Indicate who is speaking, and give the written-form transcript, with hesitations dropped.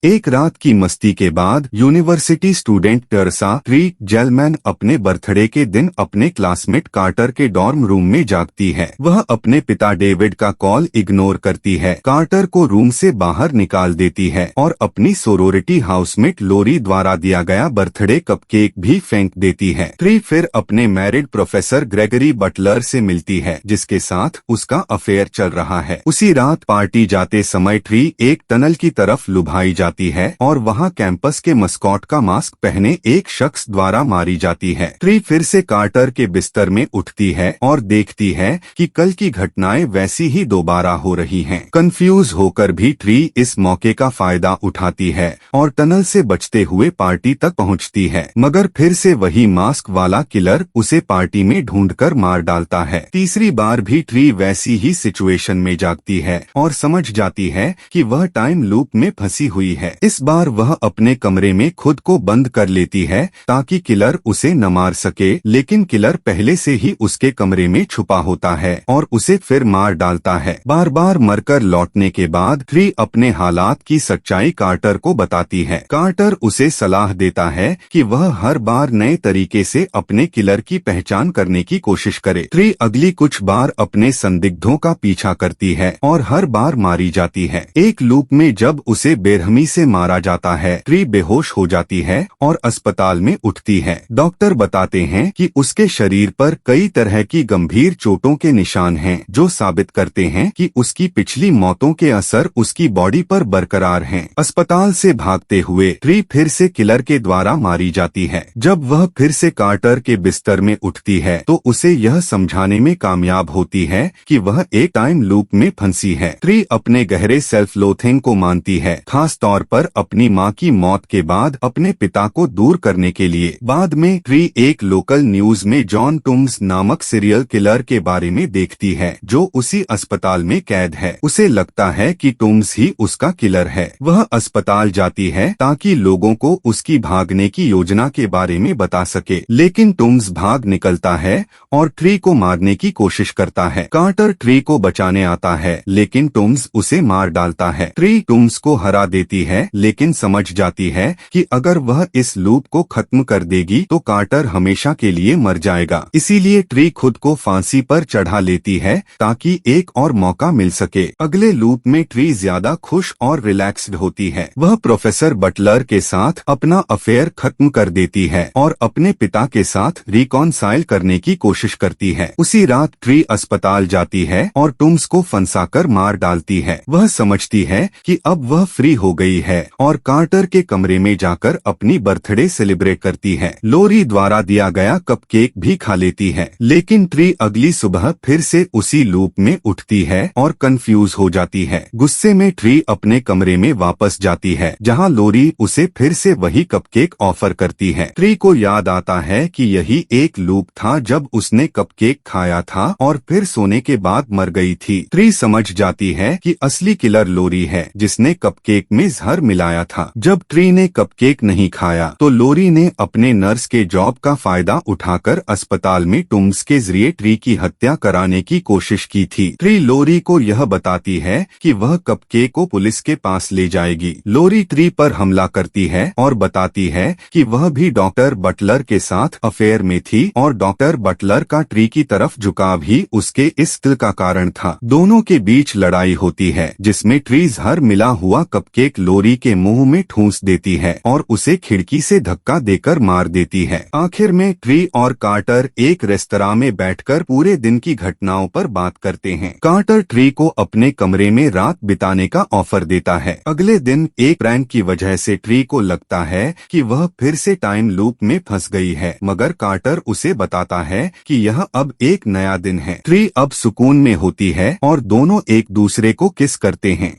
Speaker 1: एक रात की मस्ती के बाद यूनिवर्सिटी स्टूडेंट टर्सा ट्री जेलमैन अपने बर्थडे के दिन अपने क्लासमेट कार्टर के डॉर्म रूम में जागती है। वह अपने पिता डेविड का कॉल इग्नोर करती है, कार्टर को रूम से बाहर निकाल देती है और अपनी सोरोरिटी हाउसमेट लोरी द्वारा दिया गया बर्थडे कपकेक भी फेंक देती है। ट्री फिर अपने मैरिड प्रोफेसर ग्रेगरी बटलर से मिलती है, जिसके साथ उसका अफेयर चल रहा है। उसी रात पार्टी जाते समय ट्री एक टनल की तरफ लुभाई जाती है और वहां कैंपस के मस्कॉट का मास्क पहने एक शख्स द्वारा मारी जाती है। ट्री फिर से कार्टर के बिस्तर में उठती है और देखती है कि कल की घटनाएं वैसी ही दोबारा हो रही हैं। कंफ्यूज होकर भी ट्री इस मौके का फायदा उठाती है और टनल से बचते हुए पार्टी तक पहुंचती है, मगर फिर से वही मास्क वाला किलर उसे पार्टी में ढूंढकर मार डालता है। तीसरी बार भी ट्री वैसी ही सिचुएशन में जागती है और समझ जाती है कि वह टाइम लूप में फंसी हुई है। इस बार वह अपने कमरे में खुद को बंद कर लेती है ताकि किलर उसे न मार सके, लेकिन किलर पहले से ही उसके कमरे में छुपा होता है और उसे फिर मार डालता है। बार बार मरकर लौटने के बाद ट्री अपने हालात की सच्चाई कार्टर को बताती है। कार्टर उसे सलाह देता है कि वह हर बार नए तरीके से अपने किलर की पहचान करने की कोशिश करे। ट्री अगली कुछ बार अपने संदिग्धों का पीछा करती है और हर बार मारी जाती है। एक लूप में जब उसे बेरहमी से मारा जाता है, ट्री बेहोश हो जाती है और अस्पताल में उठती है। डॉक्टर बताते हैं कि उसके शरीर पर कई तरह की गंभीर चोटों के निशान हैं, जो साबित करते हैं कि उसकी पिछली मौतों के असर उसकी बॉडी पर बरकरार हैं। अस्पताल से भागते हुए ट्री फिर से किलर के द्वारा मारी जाती है। जब वह फिर से कार्टर के बिस्तर में उठती है तो उसे यह समझाने में कामयाब होती है कि वह एक टाइम लूप में फंसी है। ट्री अपने गहरे सेल्फ लोथिंग को मानती है, खास तौर पर अपनी मां की मौत के बाद अपने पिता को दूर करने के लिए। बाद में ट्री एक लोकल न्यूज में जॉन टूम्स नामक सीरियल किलर के बारे में देखती है, जो उसी अस्पताल में कैद है। उसे लगता है कि टूम्स ही उसका किलर है। वह अस्पताल जाती है ताकि लोगों को उसकी भागने की योजना के बारे में बता सके, लेकिन टूम्स भाग निकलता है और ट्री को मारने की कोशिश करता है। कार्टर ट्री को बचाने आता है, लेकिन टूम्स उसे मार डालता है। ट्री टूम्स को हरा देती है, लेकिन समझ जाती है कि अगर वह इस लूप को खत्म कर देगी तो कार्टर हमेशा के लिए मर जाएगा। इसीलिए ट्री खुद को फांसी पर चढ़ा लेती है ताकि एक और मौका मिल सके। अगले लूप में ट्री ज्यादा खुश और रिलैक्स्ड होती है। वह प्रोफेसर बटलर के साथ अपना अफेयर खत्म कर देती है और अपने पिता के साथ रिकॉन्साइल करने की कोशिश करती है। उसी रात ट्री अस्पताल जाती है और टूम्स को फंसाकर मार डालती है। वह समझती है कि अब वह फ्री हो गई है और कार्टर के कमरे में जाकर अपनी बर्थडे सेलिब्रेट करती है। लोरी द्वारा दिया गया कपकेक भी खा लेती है, लेकिन ट्री अगली सुबह फिर से उसी लूप में उठती है और कंफ्यूज हो जाती है। गुस्से में ट्री अपने कमरे में वापस जाती है, जहां लोरी उसे फिर से वही कपकेक ऑफर करती है। ट्री को याद आता है कि यही एक लूप था जब उसने कपकेक खाया था और फिर सोने के बाद मर गई थी। ट्री समझ जाती है कि असली किलर लोरी है, जिसने कपकेक में जहर मिलाया था। जब ट्री ने कपकेक नहीं खाया तो लोरी ने अपने नर्स के जॉब का फायदा उठाकर अस्पताल में टूम्स के जरिए ट्री की हत्या कराने की कोशिश की थी। ट्री लोरी को यह बताती है कि वह कपकेक को पुलिस के पास ले जाएगी। लोरी ट्री पर हमला करती है और बताती है कि वह भी डॉक्टर बटलर के साथ अफेयर में थी और डॉक्टर बटलर का ट्री की तरफ झुकाव ही उसके इस दिल का कारण था। दोनों के बीच लड़ाई होती है, जिसमें ट्री जहर मिला हुआ कपकेक लोरी के मुंह में ठूंस देती है और उसे खिड़की से धक्का देकर मार देती है। आखिर में ट्री और कार्टर एक रेस्तरां में बैठकर पूरे दिन की घटनाओं पर बात करते हैं। कार्टर ट्री को अपने कमरे में रात बिताने का ऑफर देता है। अगले दिन एक प्रैंक की वजह से ट्री को लगता है कि वह फिर से टाइम लूप में फंस गई है, मगर कार्टर उसे बताता है कि यह अब एक नया दिन है। ट्री अब सुकून में होती है और दोनों एक दूसरे को किस करते हैं।